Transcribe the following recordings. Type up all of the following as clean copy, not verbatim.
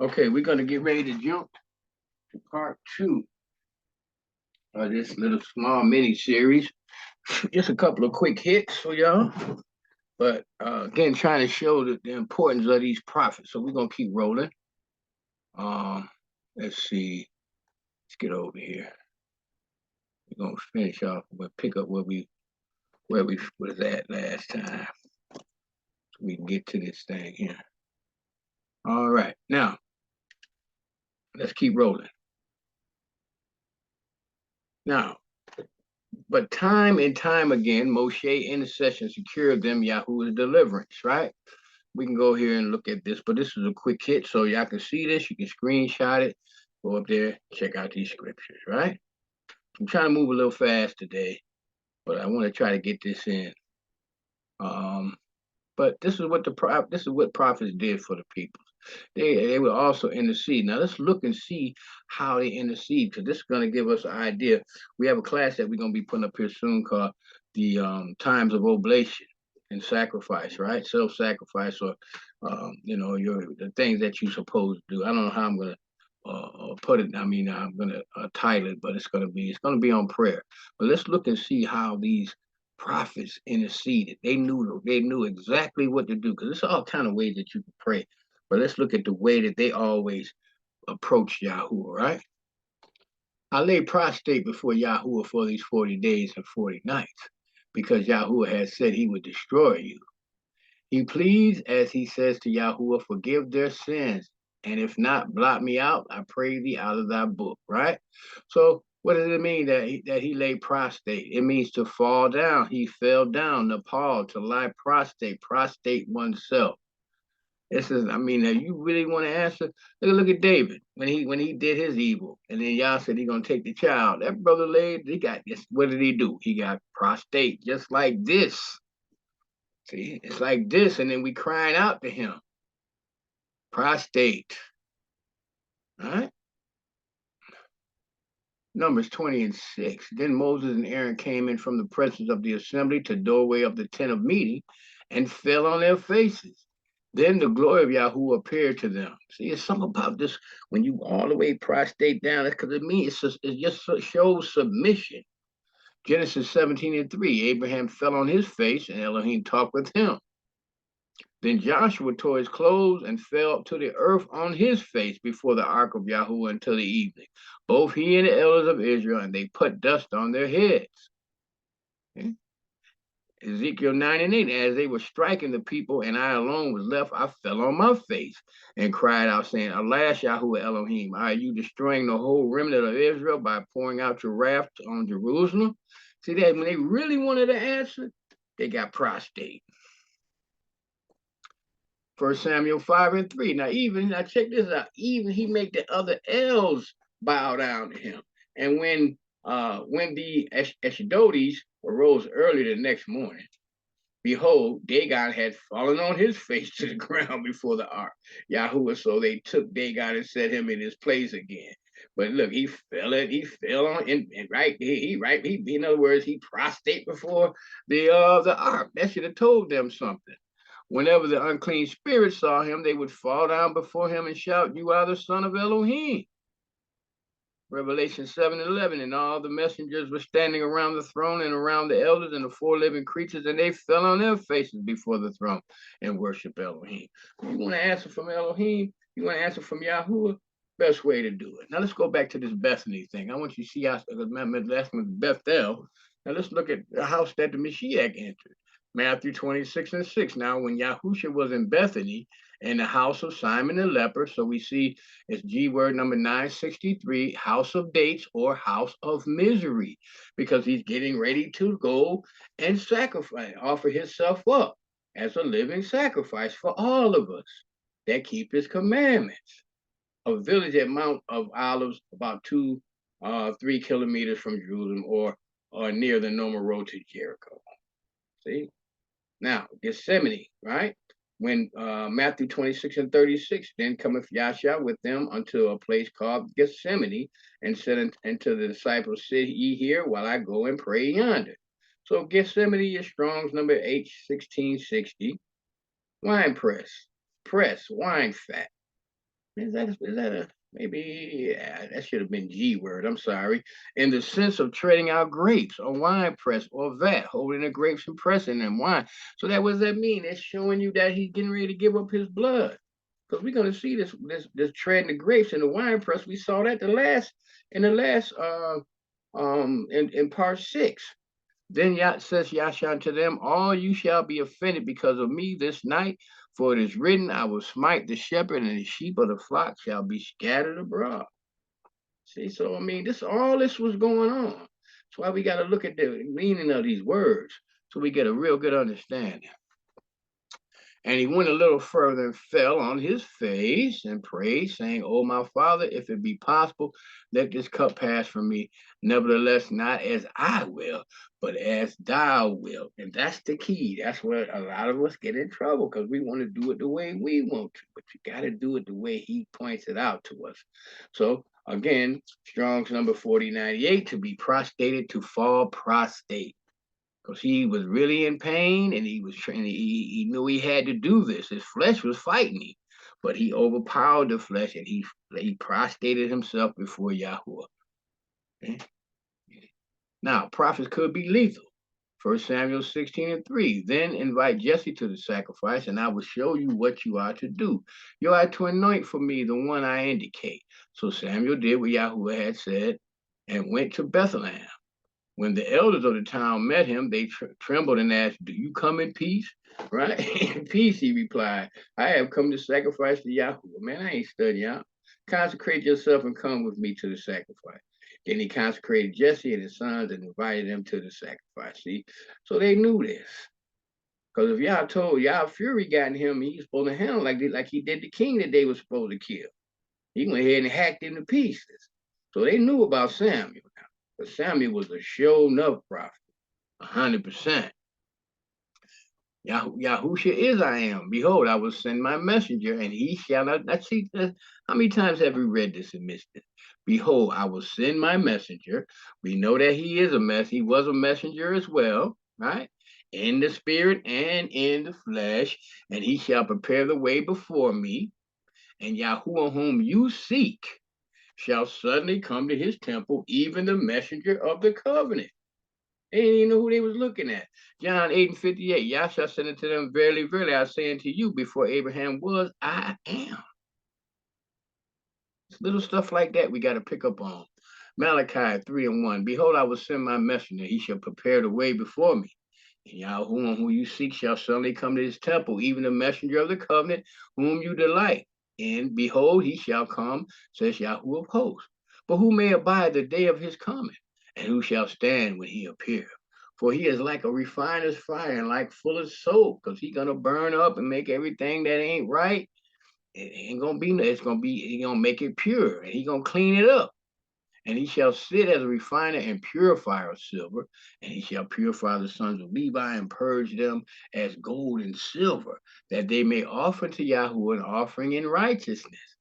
Okay, we're gonna get ready to jump to part two of this little small mini series. Just a couple of quick hits for y'all, but again, trying to show the importance of these prophets. So we're gonna keep rolling. Um, let's see. Let's get over here. We're gonna finish off. We'll pick up where we was at last time, so we can get to this thing here. All right, now let's keep rolling. Now, but time and time again, Moshe intercession secured them Yahuwah's deliverance, right? We can go here and look at this, but this is a quick hit, so y'all can see this. You can screenshot it, go up there, check out these scriptures, right? I'm trying to move a little fast today, but I want to try to get this in. Um, but this is what prophets did for the people. They would also intercede. Now let's look and see how they intercede, because this is going to give us an idea. We have a class that we're going to be putting up here soon called the times of oblation and sacrifice, right? Self-sacrifice, or your the things that you're supposed to do. I don't know how I'm going to put it. I mean, I'm going to title it, but it's going to be on prayer. But let's look and see how these prophets interceded. They knew exactly what to do, because there's all kind of ways that you can pray. But let's look at the way that they always approach Yahuwah, right? I lay prostrate before Yahuwah for these 40 days and 40 nights, because Yahuwah has said he would destroy you. He pleads, as he says to Yahuwah, forgive their sins, and if not, blot me out, I pray thee out of thy book, right? So what does it mean that he lay prostrate? It means to fall down. He fell down, Nepal, to lie prostrate oneself. This is, I mean, if you really want to answer, look at David when he did his evil, and then y'all said he gonna take the child. That brother laid, he got this. What did he do? He got prostate, just like this. See, it's like this, and then we crying out to him, prostate. All right. Numbers 20 and 6. Then Moses and Aaron came in from the presence of the assembly to the doorway of the tent of meeting and fell on their faces. Then the glory of Yahweh appeared to them. See, it's something about this when you all the way prostrate down, because it just shows submission. Genesis 17 and 3. Abraham fell on his face, and Elohim talked with him. Then Joshua tore his clothes and fell to the earth on his face before the ark of Yahweh until the evening. Both he and the elders of Israel, and they put dust on their heads. Okay. Ezekiel 9 and 8, as they were striking the people and I alone was left, I fell on my face and cried out, saying, Alas, Yahuwah Elohim, are you destroying the whole remnant of Israel by pouring out your wrath on Jerusalem? See that when they really wanted to answer, they got prostrate. 1 Samuel 5 and 3. Now check this out. Even he make the other elves bow down to him. And when the Ashdodes arose early the next morning, behold, Dagon had fallen on his face to the ground before the ark. Yahuwah, so they took Dagon and set him in his place again. But look, he fell on, and right, in other words, he prostrate before the ark. That should have told them something. Whenever the unclean spirits saw him, they would fall down before him and shout, You are the son of Elohim. Revelation 7 and 11, and all the messengers were standing around the throne and around the elders and the four living creatures, and they fell on their faces before the throne and worshiped Elohim. You want to answer from Elohim? You want to answer from Yahuwah? Best way to do it. Now let's go back to this Bethany thing. I want you to see how that's with Bethel. Now let's look at the house that the Mashiach entered. Matthew 26 and 6. Now, when Yahusha was in Bethany, in the house of Simon the leper, so we see it's G word number 963, house of dates or house of misery, because he's getting ready to go and sacrifice, offer himself up as a living sacrifice for all of us that keep his commandments. A village at Mount of Olives, about 3 kilometers from Jerusalem, or near the normal road to Jericho. See? Now, Gethsemane, right? When Matthew 26 and 36, then cometh Yahshua with them unto a place called Gethsemane, and said unto the disciples, Sit ye here while I go and pray yonder. So Gethsemane is Strong's number 81660. Wine press, wine fat. is that a maybe yeah, that should have been G word. I'm sorry. In the sense of treading out grapes or wine press or vat, holding the grapes and pressing them wine. So that what does that mean? It's showing you that he's getting ready to give up his blood. Because we're gonna see this treading the grapes in the wine press. We saw that the last in part 6. Then Yah says Yahshua unto them, all you shall be offended because of me this night, for it is written, I will smite the shepherd, and the sheep of the flock shall be scattered abroad. See, so I mean, this was going on. That's why we got to look at the meaning of these words so we get a real good understanding. And he went a little further and fell on his face and prayed, saying, O my Father, if it be possible, let this cup pass from me. Nevertheless, not as I will, but as thou wilt. And that's the key. That's where a lot of us get in trouble because we want to do it the way we want to. But you got to do it the way he points it out to us. So, again, Strong's number 4098, to be prostrated, to fall prostrate, because he was really in pain and he was trying. He knew he had to do this. His flesh was fighting him, but he overpowered the flesh and he prostrated himself before Yahuah. Okay? Now, prophets could be lethal. 1 Samuel 16:3. Then invite Jesse to the sacrifice, and I will show you what you are to do. You are to anoint for me the one I indicate. So Samuel did what Yahuah had said and went to Bethlehem. When the elders of the town met him, they trembled and asked, do you come in peace? Right? In peace, he replied, I have come to sacrifice to Yahuah. Man, I ain't studying out. Consecrate yourself and come with me to the sacrifice. Then he consecrated Jesse and his sons and invited them to the sacrifice. See? So they knew this. Because if y'all told Y'all Fury got in him, he's supposed to handle like he did the king that they were supposed to kill. He went ahead and hacked him to pieces. So they knew about Samuel. But Samuel was a show enough prophet, 100%. Yahusha is I am. Behold, I will send my messenger, and he shall not see. How many times have we read this and missed it? Behold, I will send my messenger. We know that he is a mess. He was a messenger as well, right? In the spirit and in the flesh, and he shall prepare the way before me. And Yahuwah whom you seek shall suddenly come to his temple, even the messenger of the covenant. They didn't even know who they was looking at. John 8:58, Yahshua said unto them, verily, verily, I say unto you, before Abraham was, I am. It's little stuff like that we got to pick up on. Malachi 3:1, behold, I will send my messenger. He shall prepare the way before me. And Yahuwah whom you seek shall suddenly come to his temple, even the messenger of the covenant, whom you delight. And behold, he shall come, says Yahuwah of hosts. But who may abide the day of his coming? And who shall stand when he appear? For he is like a refiner's fire and like full of soap, because he's gonna burn up and make everything that ain't right. It ain't gonna be. It's gonna be. He gonna make it pure, and he gonna clean it up. And he shall sit as a refiner and purifier of silver, and he shall purify the sons of Levi and purge them as gold and silver, that they may offer to Yahuwah an offering in righteousness.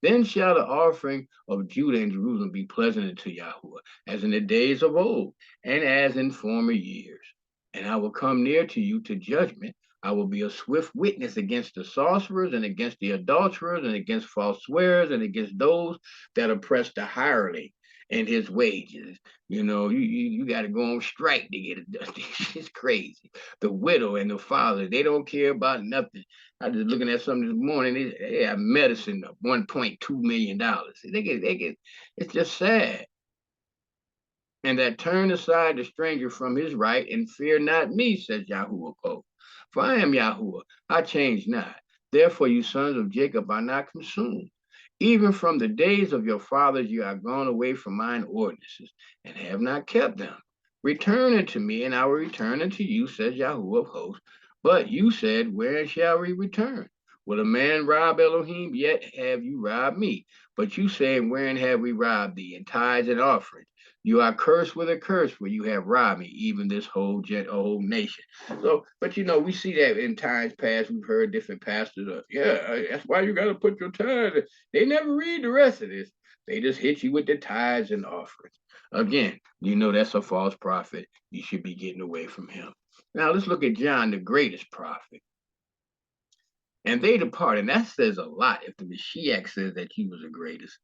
Then shall the offering of Judah and Jerusalem be pleasant unto Yahuwah, as in the days of old, and as in former years. And I will come near to you to judgment. I will be a swift witness against the sorcerers and against the adulterers and against false swearers and against those that oppress the hireling and his wages. You got to go on strike to get it done. It's crazy. The widow and the father, they don't care about nothing. I was just looking at something this morning. They have medicine of $1.2 million. It's just sad. And that turn aside the stranger from his right and fear not me, says Yahuwah. For I am Yahuwah, I change not. Therefore, you sons of Jacob are not consumed. Even from the days of your fathers, you are gone away from mine ordinances and have not kept them. Return unto me, and I will return unto you, says Yahuwah of hosts. But you said, where shall we return? Will a man rob Elohim? Yet have you robbed me. But you say, wherein have we robbed thee? In tithes and offerings. You are cursed with a curse, for you have robbed me, even this whole nation. So, but we see that in times past. We've heard different pastors. That's why you got to put your tithes. They never read the rest of this. They just hit you with the tithes and offerings. Again, that's a false prophet. You should be getting away from him. Now let's look at John, the greatest prophet. And they departed. And that says a lot if the Mashiach says that he was the greatest.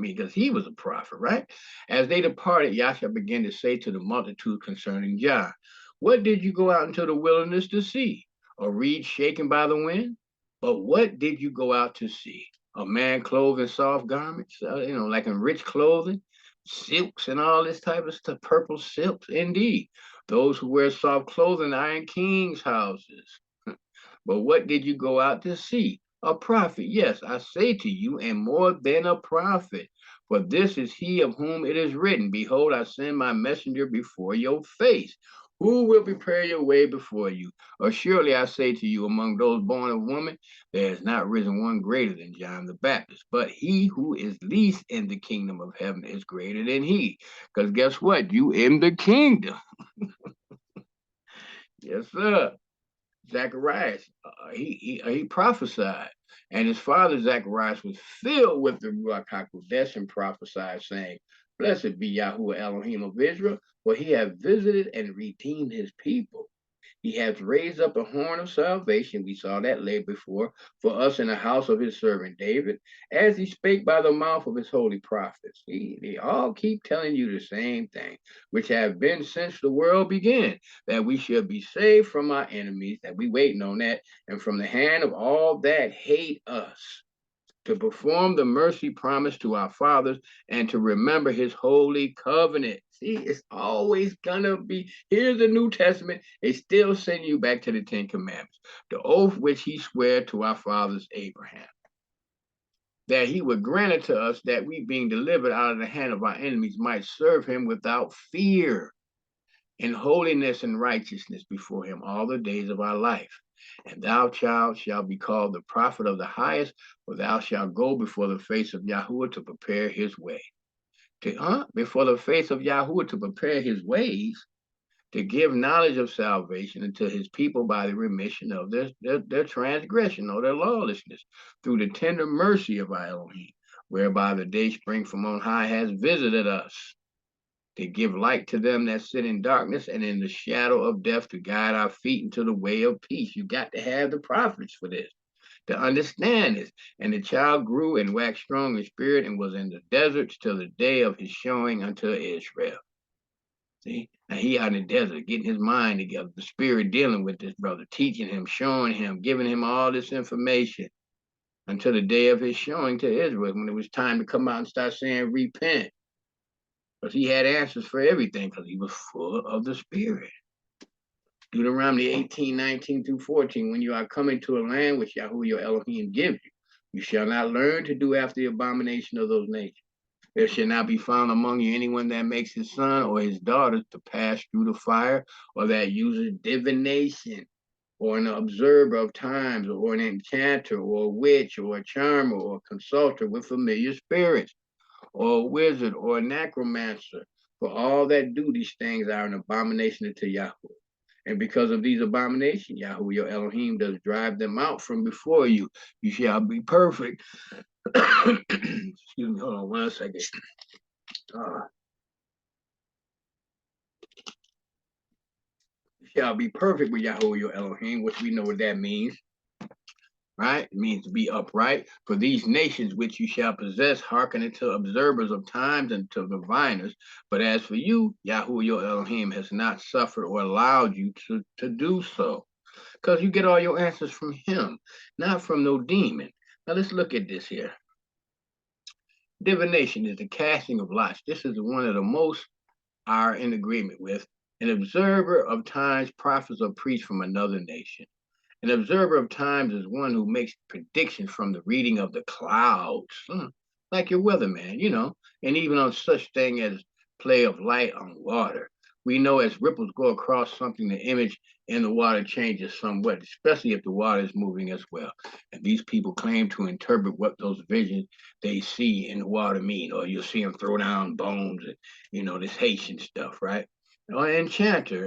Because he was a prophet, right? As they departed, Yahshua began to say to the multitude concerning John, what did you go out into the wilderness to see? A reed shaken by the wind? But what did you go out to see? A man clothed in soft garments, like in rich clothing, silks and all this type of stuff, purple silks, indeed. Those who wear soft clothing are in kings' houses. But what did you go out to see? A prophet. Yes, I say to you, and more than a prophet. For this is he of whom it is written, behold, I send my messenger before your face. Who will prepare your way before you? Or surely I say to you, among those born of woman, there has not risen one greater than John the Baptist. But he who is least in the kingdom of heaven is greater than he. Because guess what? You in the kingdom. Yes, sir. Zacharias, he prophesied, and his father Zacharias was filled with the Ruach HaKodesh and prophesied, saying, "Blessed be Yahuah Elohim of Israel, for he hath visited and redeemed his people. He has raised up a horn of salvation." We saw that laid before for us in the house of his servant David, as he spake by the mouth of his holy prophets. They all keep telling you the same thing, which have been since the world began, that we should be saved from our enemies, that we waiting on that, and from the hand of all that hate us, to perform the mercy promised to our fathers and to remember his holy covenant. See, it's always gonna be, here's the New Testament, they still send you back to the Ten Commandments, the oath which he swore to our fathers Abraham, that he would grant it to us that we being delivered out of the hand of our enemies might serve him without fear, in holiness and righteousness before him all the days of our life. And thou, child, shalt be called the prophet of the highest, for thou shalt go before the face of Yahuah to prepare his way. Before the face of Yahuah to prepare his ways, to give knowledge of salvation unto his people by the remission of their transgression or their lawlessness, through the tender mercy of our Elohim, whereby the day spring from on high has visited us, to give light to them that sit in darkness and in the shadow of death, to guide our feet into the way of peace. You got to have the prophets for this, to understand this. And the child grew and waxed strong in spirit and was in the deserts till the day of his showing unto Israel. See, now he out in the desert, getting his mind together, the spirit dealing with this brother, teaching him, showing him, giving him all this information until the day of his showing to Israel, when it was time to come out and start saying, repent. Because he had answers for everything, because he was full of the Spirit. Deuteronomy 18:19-14, when you are coming to a land which Yahuah your Elohim gives you, you shall not learn to do after the abomination of those nations. There shall not be found among you anyone that makes his son or his daughter to pass through the fire, or that uses divination, or an observer of times, or an enchanter, or a witch, or a charmer, or a consulter with familiar spirits, or a wizard, or a necromancer. For all that do these things are an abomination unto Yahuah. And because of these abominations, Yahuah your Elohim does drive them out from before you. You shall be perfect. Excuse me, hold on 1 second. You shall be perfect with Yahuah your Elohim, which we know what that means. Right? It means to be upright. For these nations which you shall possess, hearken unto observers of times and to diviners. But as for you, Yahuah your Elohim has not suffered or allowed you to do so. Because you get all your answers from him, not from no demon. Now let's look at this here. Divination is the casting of lots. This is one of the most are in agreement with. An observer of times, prophets or priests from another nation. An observer of times is one who makes predictions from the reading of the clouds, like your weatherman, and even on such thing as play of light on water. We know as ripples go across something, the image in the water changes somewhat, especially if the water is moving as well. And these people claim to interpret what those visions they see in the water mean, or you'll see them throw down bones and, this Haitian stuff, right? Or an enchanter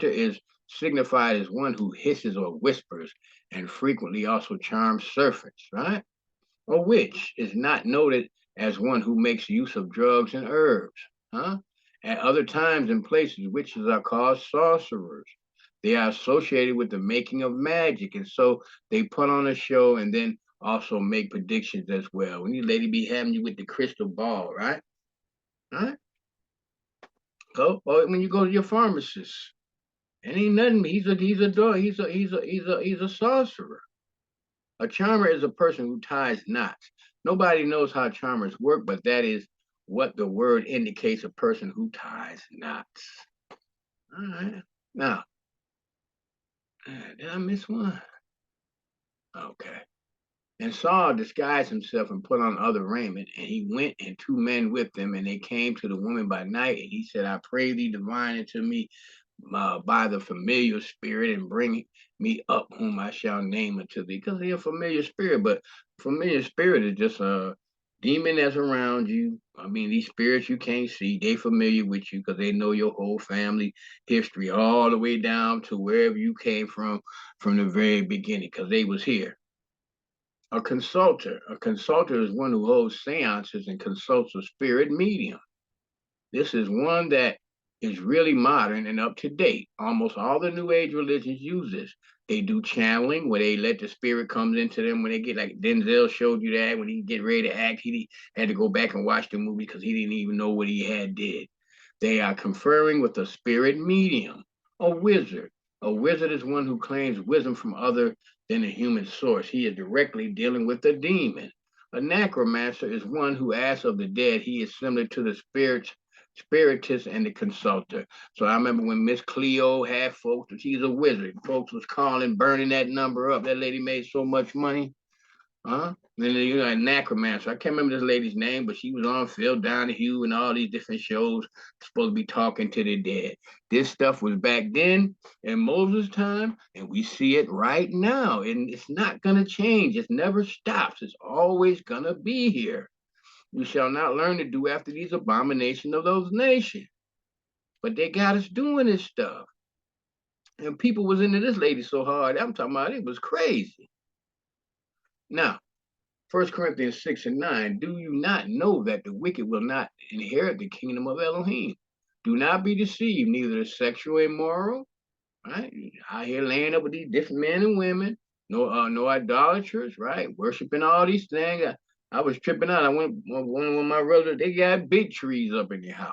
is signified as one who hisses or whispers, and frequently also charms serpents, right? A witch is not noted as one who makes use of drugs and herbs, huh? At other times and places, witches are called sorcerers. They are associated with the making of magic. And so they put on a show and then also make predictions as well. When you lady be having you with the crystal ball, right? Right? So, or when you go to your pharmacist, it ain't nothing. He's a dog. He's a sorcerer. A charmer is a person who ties knots. Nobody knows how charmers work, but that is what the word indicates, a person who ties knots. All right. Now, did I miss one? Okay. And Saul disguised himself and put on other raiment, and he went and two men with him, and they came to the woman by night, and he said, I pray thee, divine unto me by the familiar spirit, and bring me up whom I shall name unto thee. Because he's a familiar spirit, but familiar spirit is just a demon that's around you. I mean, these spirits you can't see, they familiar with you because they know your whole family history all the way down to wherever you came from the very beginning, because they was here. A consulter is one who holds seances and consults a spirit medium. This is one that is really modern and up to date. Almost all the New Age religions use this. They do channeling where they let the spirit comes into them when they get, like Denzel showed you that when he get ready to act, he had to go back and watch the movie because he didn't even know what he had did. They are conferring with a spirit medium, a wizard. A wizard is one who claims wisdom from other than a human source. He is directly dealing with a demon. A necromancer is one who asks of the dead. He is similar to the spiritist and the consulter. So I remember when Miss Cleo had folks, she's a wizard. Folks was calling, burning that number up. That lady made so much money. Huh? Then you got necromancer. I can't remember this lady's name, but she was on Phil Donahue and all these different shows supposed to be talking to the dead. This stuff was back then in Moses' time, and we see it right now. And it's not gonna change. It never stops. It's always gonna be here. You shall not learn to do after these abominations of those nations. But they got us doing this stuff. And people was into this lady so hard. I'm talking about it was crazy. Now, 1 Corinthians 6 and 9, do you not know that the wicked will not inherit the kingdom of Elohim? Do not be deceived, neither the sexual immoral, right? Out here laying up with these different men and women, no idolaters, right? Worshiping all these things. I was tripping out. I went one of my relatives, they got big trees up in their house.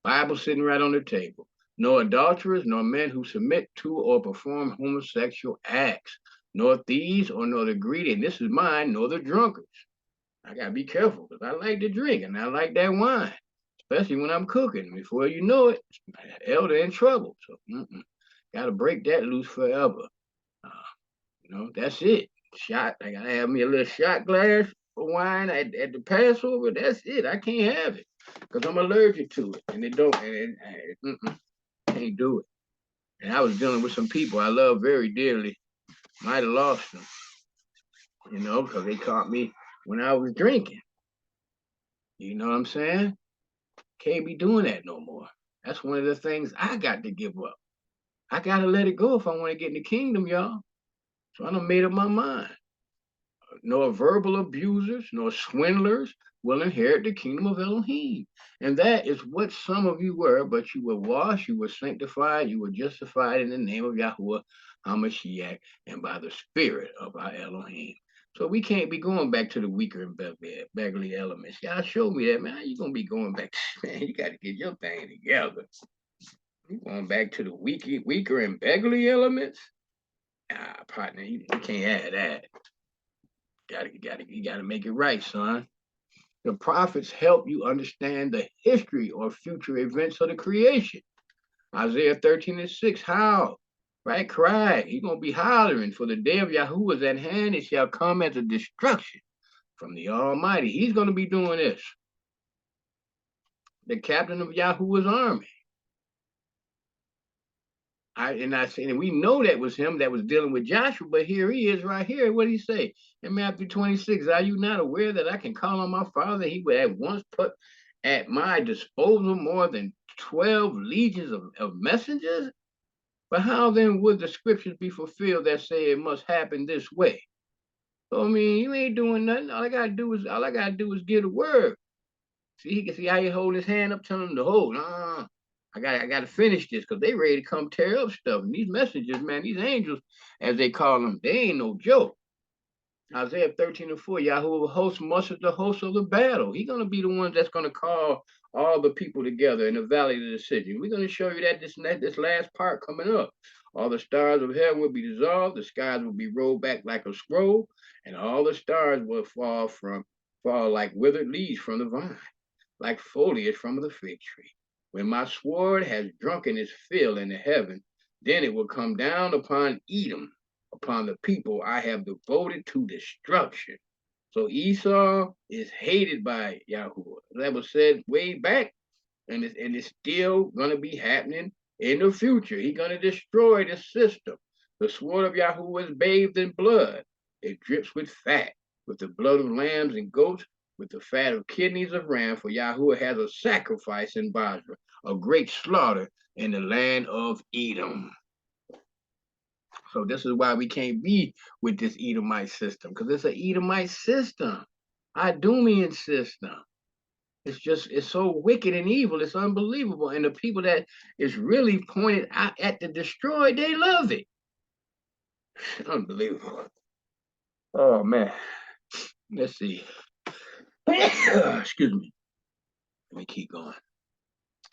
Bible sitting right on the table. No adulterers, nor men who submit to or perform homosexual acts, nor thieves, or nor the greedy, and this is mine, nor the drunkards. I gotta be careful because I like to drink and I like that wine, especially when I'm cooking. Before you know it, elder in trouble. So gotta break that loose forever. Uh, that's it. Shot. I gotta have me a little shot glass of wine at the Passover. That's it. I can't have it because I'm allergic to it, and it don't. Can't do it. And I was dealing with some people I love very dearly. Might have lost them, because they caught me when I was drinking. You know what I'm saying? Can't be doing that no more. That's one of the things I got to give up. I got to let it go if I want to get in the kingdom, y'all. So I done made up my mind. Nor verbal abusers, nor swindlers will inherit the kingdom of Elohim. And that is what some of you were, but you were washed, you were sanctified, you were justified in the name of Yahuah HaMashiach and by the spirit of our Elohim. So we can't be going back to the weaker and beggarly elements. Y'all show me that, man. How you gonna be going back? Man, you got to get your thing together. You going back to the weaker and beggarly elements? Ah, partner, you can't add that. You gotta make it right, son. The prophets help you understand the history or future events of the creation. Isaiah 13 and 6, how? Right? Cry. He's gonna be hollering, for the day of Yahuwah is at hand, it shall come as a destruction from the Almighty. He's gonna be doing this. The captain of Yahuwah's army. And we know that was him that was dealing with Joshua, but here he is right here. What did he say? In Matthew 26, are you not aware that I can call on my father? He would at once put at my disposal more than 12 legions of messengers? But how then would the scriptures be fulfilled that say it must happen this way? So I mean, you ain't doing nothing. All I gotta do is get a word. See, he can see how he hold his hand up, telling him to hold. I gotta finish this because they ready to come tear up stuff. And these messengers, man, these angels, as they call them, they ain't no joke. Isaiah 13:4, Yahuah will host much of the host of the battle. He's gonna be the one that's gonna call all the people together in the valley of the decision. We're gonna show you that this last part coming up. All the stars of heaven will be dissolved, the skies will be rolled back like a scroll, and all the stars will fall like withered leaves from the vine, like foliage from the fig tree. When my sword has drunken its fill in the heaven, then it will come down upon Edom, upon the people I have devoted to destruction. So Esau is hated by Yahuah. That was said way back, and it's still going to be happening in the future. He's going to destroy the system. The sword of Yahuah is bathed in blood. It drips with fat, with the blood of lambs and goats, with the fat of kidneys of ram, for Yahuah has a sacrifice in Basra, a great slaughter in the land of Edom. So this is why we can't be with this Edomite system, because it's an Edomite system, Idumean system. It's so wicked and evil. It's unbelievable. And the people that is really pointed out at the destroyed, they love it. Unbelievable. Oh man. Let's see. Excuse me. Let me keep going.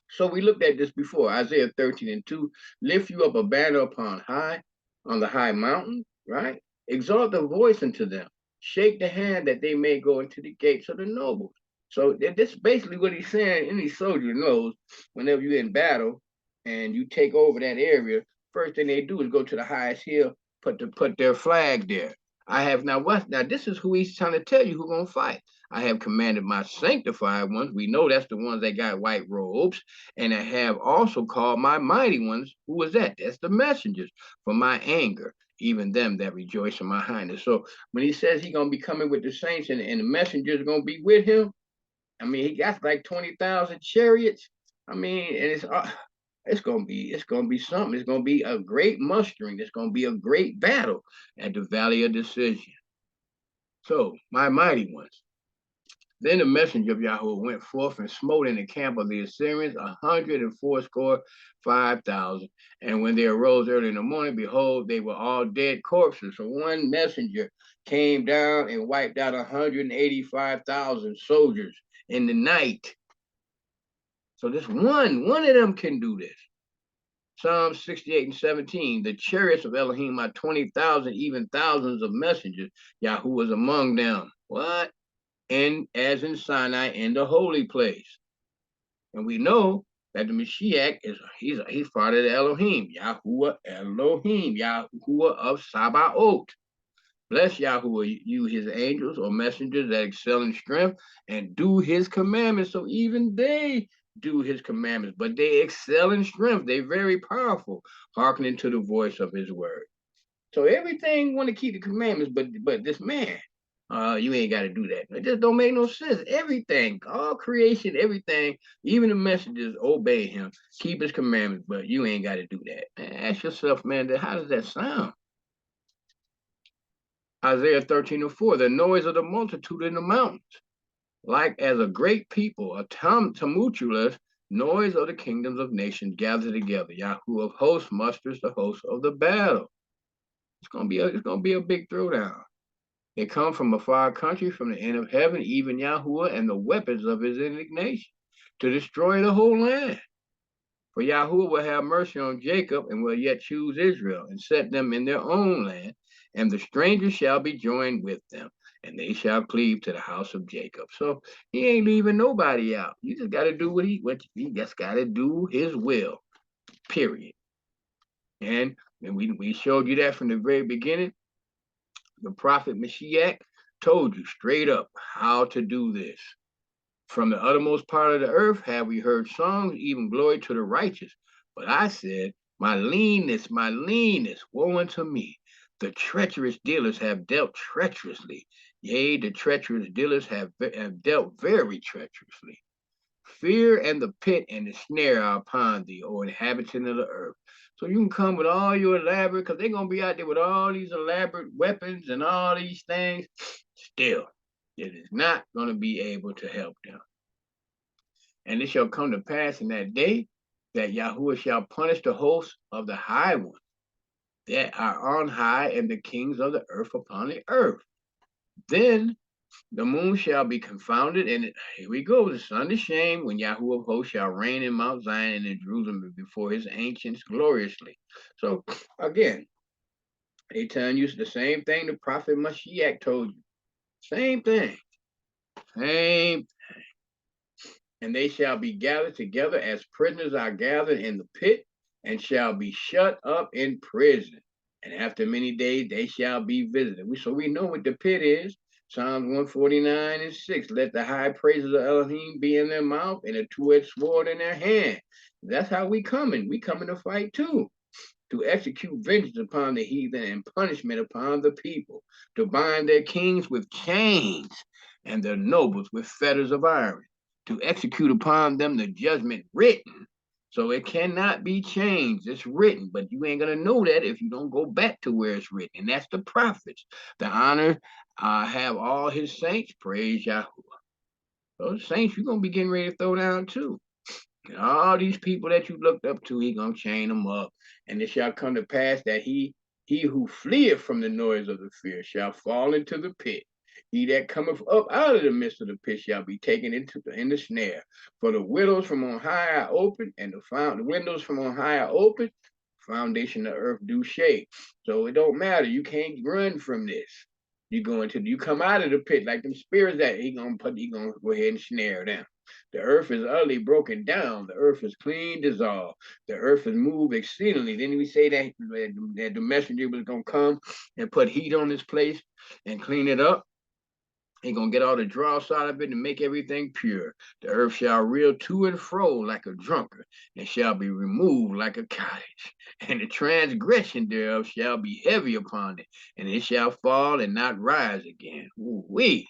So we looked at this before. Isaiah 13:2. Lift you up a banner upon high, on the high mountain, right? Exalt the voice unto them. Shake the hand that they may go into the gates of the nobles. So this is basically what he's saying. Any soldier knows whenever you're in battle and you take over that area, first thing they do is go to the highest hill, put their flag there. I have now what? Now this is who he's trying to tell you who's gonna fight. I have commanded my sanctified ones. We know that's the ones that got white robes, and I have also called my mighty ones. Who was that? That's the messengers for my anger, even them that rejoice in my highness. So when he says he's gonna be coming with the saints and the messengers are gonna be with him, I mean he got like 20,000 chariots. I mean, and it's gonna be something. It's gonna be a great mustering. It's gonna be a great battle at the Valley of Decision. So my mighty ones. Then the messenger of Yahuah went forth and smote in the camp of the Assyrians 145,000. And when they arose early in the morning, behold, they were all dead corpses. So one messenger came down and wiped out 185,000 soldiers in the night. So this one of them can do this. Psalm 68:17, the chariots of Elohim are 20,000, even thousands of messengers. Yahuah is among them. What? And as in Sinai in the holy place. And we know that the Mashiach he's part of the Elohim, Yahuah Elohim, Yahuah of Sabaoth. Bless Yahuah, you his angels or messengers that excel in strength and do his commandments. So even they do his commandments, but they excel in strength. They're very powerful, hearkening to the voice of his word. So everything want to keep the commandments, but this man, you ain't got to do that. It just don't make no sense. Everything, all creation, everything, even the messengers obey him, keep his commandments, but you ain't got to do that. Man, ask yourself, man, how does that sound? Isaiah 13:4, the noise of the multitude in the mountains, like as a great people, a tumultuous noise of the kingdoms of nations gathered together. Yahuah of hosts musters the host of the battle. It's gonna be a big throwdown. They come from a far country, from the end of heaven, even Yahuah and the weapons of his indignation, to destroy the whole land. For Yahuah will have mercy on Jacob and will yet choose Israel and set them in their own land, and the strangers shall be joined with them, and they shall cleave to the house of Jacob. So he ain't leaving nobody out. You just got to do what he just got to do his will, period. And we showed you that from the very beginning. The prophet Mashiach told you straight up how to do this. From the uttermost part of the earth have we heard songs, even glory to the righteous. But I said, my leanness, woe unto me. The treacherous dealers have dealt treacherously. Yea, the treacherous dealers have dealt very treacherously. Fear and the pit and the snare are upon thee, O inhabitant of the earth. So you can come with all your elaborate, because they're going to be out there with all these elaborate weapons and all these things. Still, it is not going to be able to help them. And it shall come to pass in that day that Yahuah shall punish the hosts of the high ones that are on high, and the kings of the earth upon the earth. Then the moon shall be confounded, and here we go, the sun to shame, when Yahuah of hosts shall reign in Mount Zion and in Jerusalem before his ancients gloriously. So again, they telling you the same thing the prophet Mashiach told you. Same thing. Same. And they shall be gathered together as prisoners are gathered in the pit, and shall be shut up in prison. And after many days they shall be visited. So we know what the pit is. Psalms 149 and 6. Let the high praises of Elohim be in their mouth and a two-edged sword in their hand. That's how we coming. We coming to fight too. To execute vengeance upon the heathen and punishment upon the people. To bind their kings with chains and their nobles with fetters of iron. To execute upon them the judgment written. So it cannot be changed. It's written, but you ain't going to know that if you don't go back to where it's written. And that's the prophets. The honor have all his saints. Praise Yahuah. Those saints, you're going to be getting ready to throw down too. And all these people that you looked up to, he going to chain them up. And it shall come to pass that he who fleeth from the noise of the fear shall fall into the pit. He that cometh up out of the midst of the pit shall be taken in the snare. For the windows from on high are open, and the windows from on high are open. Foundation of earth do shake. So it don't matter. You can't run from this. You come out of the pit like them spirits that he gonna go ahead and snare them. The earth is utterly broken down. The earth is clean dissolved. The earth is moved exceedingly. Then we say that the messenger was gonna come and put heat on this place and clean it up. He's gonna get all the dross out of it and make everything pure. The earth shall reel to and fro like a drunkard, and shall be removed like a cottage. And the transgression thereof shall be heavy upon it, and it shall fall and not rise again. Ooh-wee.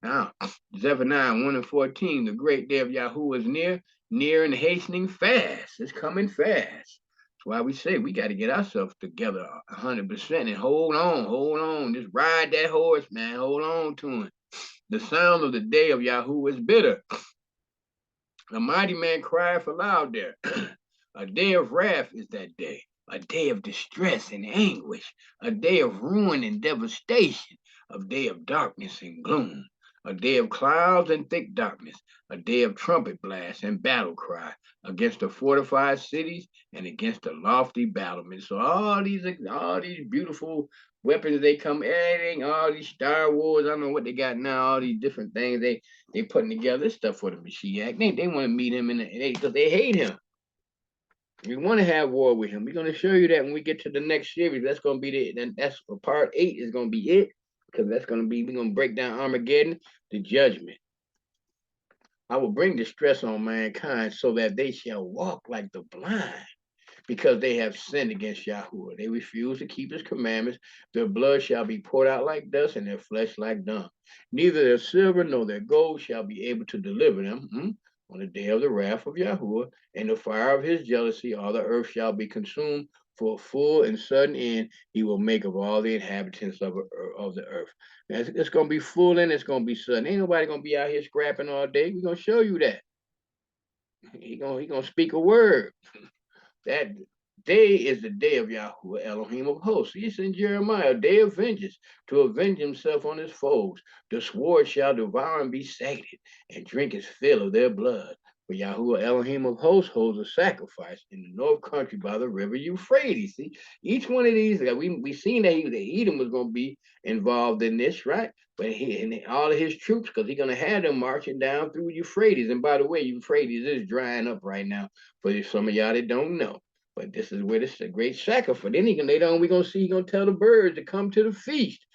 Now, Zephaniah 1 and 14, the great day of Yahuah is near and hastening fast. It's coming fast. That's why we say we got to get ourselves together 100% and hold on. Just ride that horse, man. Hold on to it. The sound of the day of Yahuah is bitter. A mighty man cried for loud there. A day of wrath is that day, a day of distress and anguish, a day of ruin and devastation, a day of darkness and gloom, a day of clouds and thick darkness, a day of trumpet blast and battle cry against the fortified cities and against the lofty battlements. So all these beautiful weapons they come, everything, all these Star Wars, I don't know what they got now, all these different things they putting together, this stuff for the Mashiach. They want to meet him because they hate him. We want to have war with him. We're going to show you that when we get to the next series. That's going to be that's for part 8 is going to be it, because that's going to be, we're going to break down Armageddon, the judgment. I will bring distress on mankind so that they shall walk like the blind, because they have sinned against Yahuah. They refuse to keep his commandments. Their blood shall be poured out like dust, and their flesh like dung. Neither their silver nor their gold shall be able to deliver them on the day of the wrath of Yahuah, and the fire of his jealousy. All the earth shall be consumed. For a full and sudden end he will make of all the inhabitants of the earth. It's going to be full and it's going to be sudden. Ain't nobody going to be out here scrapping all day. We're going to show you that. He gonna speak a word. That day is the day of Yahuah Elohim of hosts. It's in Jeremiah, a day of vengeance, to avenge himself on his foes. The sword shall devour and be sated, and drink his fill of their blood. For Yahuah Elohim of hosts holds a sacrifice in the north country by the river Euphrates. See, each one of these, we seen that Edom was going to be involved in this, right? But all of his troops, because he's going to have them marching down through Euphrates. And by the way, Euphrates is drying up right now for some of y'all that don't know. But this is where this is a great sacrifice. Then later on, we're going to see, he's going to tell the birds to come to the feast.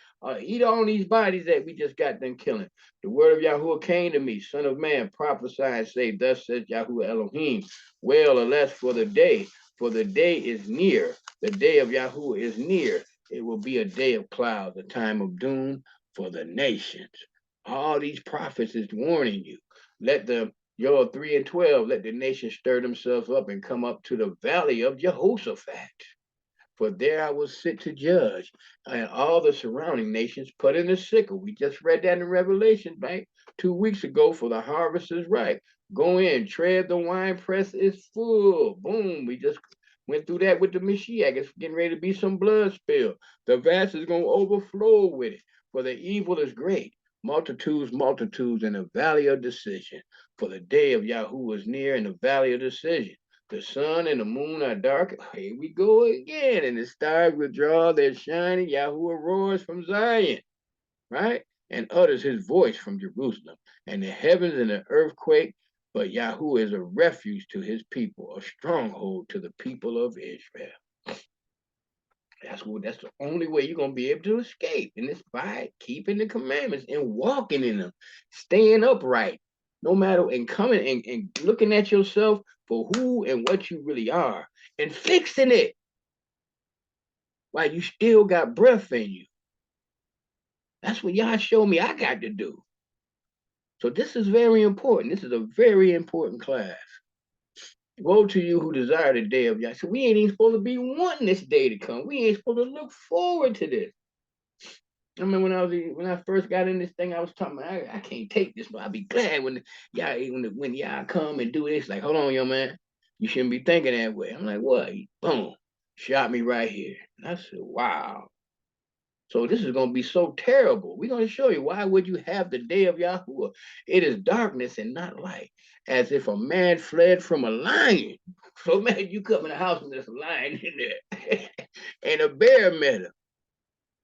Eat all these bodies that we just got done killing. The word of Yahuah came to me, son of man, prophesy and say, thus says Yahuah Elohim, well, alas, for the day is near. The day of Yahuah is near. It will be a day of clouds, a time of doom for the nations. All these prophets is warning you. Joel 3 and 12, let the nations stir themselves up and come up to the valley of Jehoshaphat. For there I will sit to judge, and all the surrounding nations put in the sickle. We just read that in Revelation, right? 2 weeks ago, for the harvest is ripe. Go in, tread the wine press is full. Boom. We just went through that with the Mashiach. It's getting ready to be some blood spill. The vast is going to overflow with it. For the evil is great. Multitudes, multitudes in the valley of decision. For the day of Yahuah is near in the valley of decision. The sun and the moon are dark. Here we go again. And the stars withdraw their shining. Yahuah roars from Zion, right? And utters his voice from Jerusalem. And the heavens and the earthquake. But Yahuah is a refuge to his people, a stronghold to the people of Israel. That's the only way you're gonna be able to escape. And it's by keeping the commandments and walking in them, staying upright, no matter and coming and looking at yourself for who and what you really are and fixing it while you still got breath in you. That's what y'all showed me I got to do. So this is very important. This is a very important class. Woe to you who desire the day of Yah. So we ain't even supposed to be wanting this day to come. We ain't supposed to look forward to this. I remember when I first got in this thing, I was talking about, I can't take this, but I'll be glad when y'all come and do this. Like, hold on, young man, you shouldn't be thinking that way. I'm like, what? Boom, shot me right here. And I said, wow. So this is going to be so terrible. We're going to show you why would you have the day of Yahuah? It is darkness and not light, as if a man fled from a lion. So man, you come in the house and there's a lion in there, and a bear met him.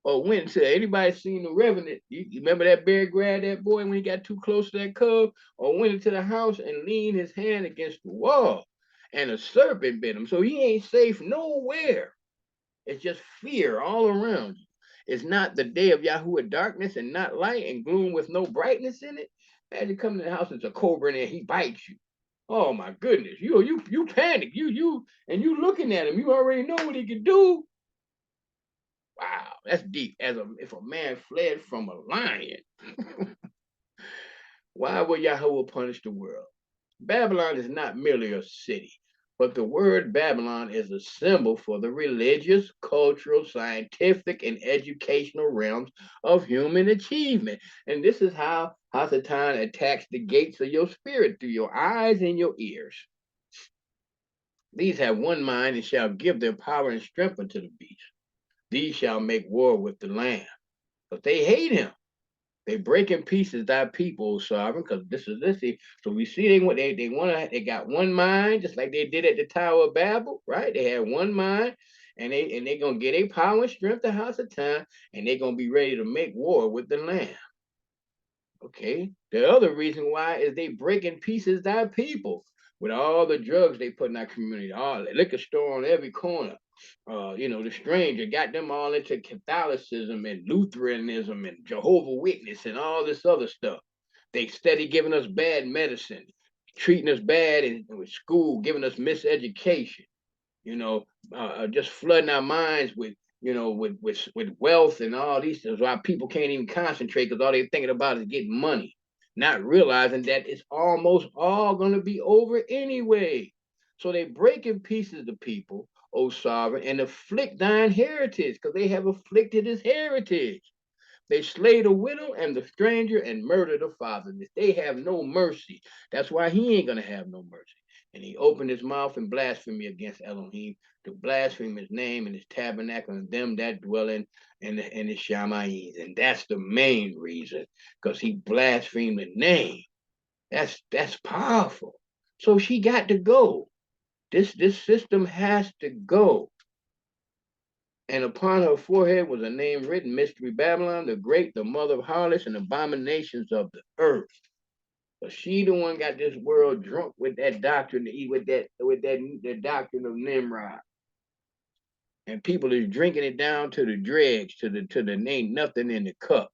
Or went to anybody seen the Revenant? You remember that bear grabbed that boy when he got too close to that cub, or went into the house and leaned his hand against the wall, and a serpent bit him. So he ain't safe nowhere. It's just fear all around you. It's not the day of Yahuah darkness and not light and gloom with no brightness in it. Imagine coming to the house, it's a cobra in there, he bites you. Oh my goodness. You panic. You looking at him. You already know what he can do. Wow, that's deep. If a man fled from a lion, why would Yahuah punish the world? Babylon is not merely a city, but the word Babylon is a symbol for the religious, cultural, scientific, and educational realms of human achievement. And this is how Hasatan attacks the gates of your spirit through your eyes and your ears. These have one mind and shall give their power and strength unto the beast. These shall make war with the Lamb. But they hate him. They break in pieces thy people, sovereign, because this is this. So we see they got one mind, just like they did at the Tower of Babel, right? They had one mind, and they gonna get a power and strength the house of time, and they're gonna be ready to make war with the Lamb. Okay. The other reason why is they break in pieces thy people with all the drugs they put in our community, all the liquor store on every corner. The stranger got them all into Catholicism and Lutheranism and Jehovah Witness and all this other stuff. They steady giving us bad medicine, treating us bad with school, giving us miseducation, just flooding our minds with with wealth and all these things. Why people can't even concentrate because all they're thinking about is getting money, not realizing that it's almost all going to be over anyway. So they break in pieces the people, O sovereign, and afflict thine heritage because they have afflicted his heritage. They slay the widow and the stranger and murder the fatherless. They have no mercy. That's why he ain't going to have no mercy. And he opened his mouth in blasphemy against Elohim to blaspheme his name and his tabernacle and them that dwell in the Shamayim. And that's the main reason, because he blasphemed the name. That's powerful. So she got to go. This system has to go. And upon her forehead was a name written, Mystery Babylon, the Great, the mother of harlots and abominations of the earth. But she the one got this world drunk with that doctrine to eat with that doctrine of Nimrod. And people is drinking it down to the dregs, to the ain't nothing in the cup.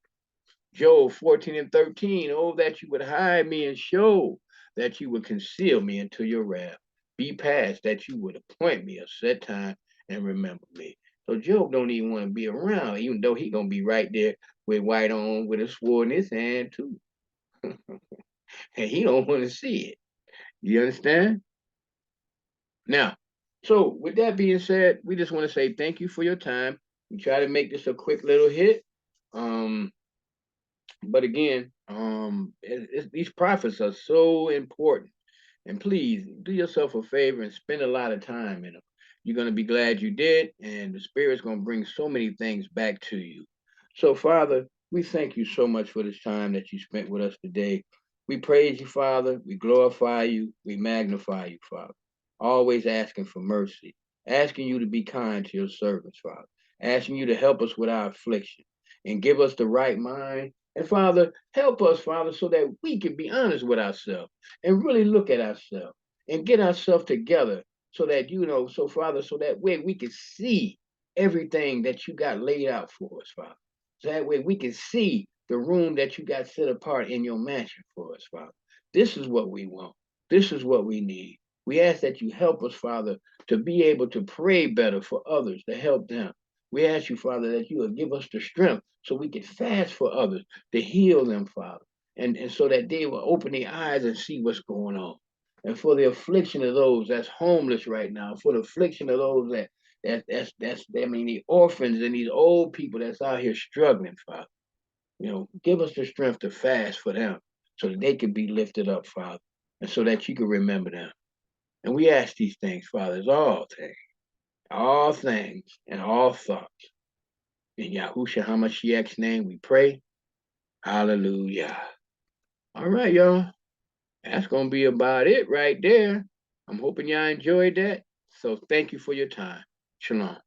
Job 14 and 13, oh, that you would hide me and show that you would conceal me until your wrath be past, that you would appoint me a set time and remember me. So Job don't even want to be around, even though he gonna be right there with white on with a sword in his hand too. And he don't want to see it. You understand? Now, so with that being said, we just want to say thank you for your time. We try to make this a quick little hit. But again, these prophets are so important. And please do yourself a favor and spend a lot of time in them. You're going to be glad you did, and the Spirit's going to bring so many things back to you. So, Father, we thank you so much for this time that you spent with us today. We praise you, Father. We glorify you. We magnify you, Father. Always asking for mercy, asking you to be kind to your servants, Father, asking you to help us with our affliction and give us the right mind. And Father, help us, Father, so that we can be honest with ourselves and really look at ourselves and get ourselves together so that, so Father, so that way we can see everything that you got laid out for us, Father. So that way we can see the room that you got set apart in your mansion for us, Father. This is what we want. This is what we need. We ask that you help us, Father, to be able to pray better for others, to help them. We ask you, Father, that you will give us the strength so we can fast for others, to heal them, Father, and so that they will open their eyes and see what's going on. And for the affliction of those that's homeless right now, for the affliction of those the orphans and these old people that's out here struggling, Father. Give us the strength to fast for them so that they can be lifted up, Father, and so that you can remember them. And we ask these things, Father, all things, and all thoughts. In Yahushua HaMashiach's name we pray. Hallelujah. All right, y'all. That's going to be about it right there. I'm hoping y'all enjoyed that. So thank you for your time. Shalom.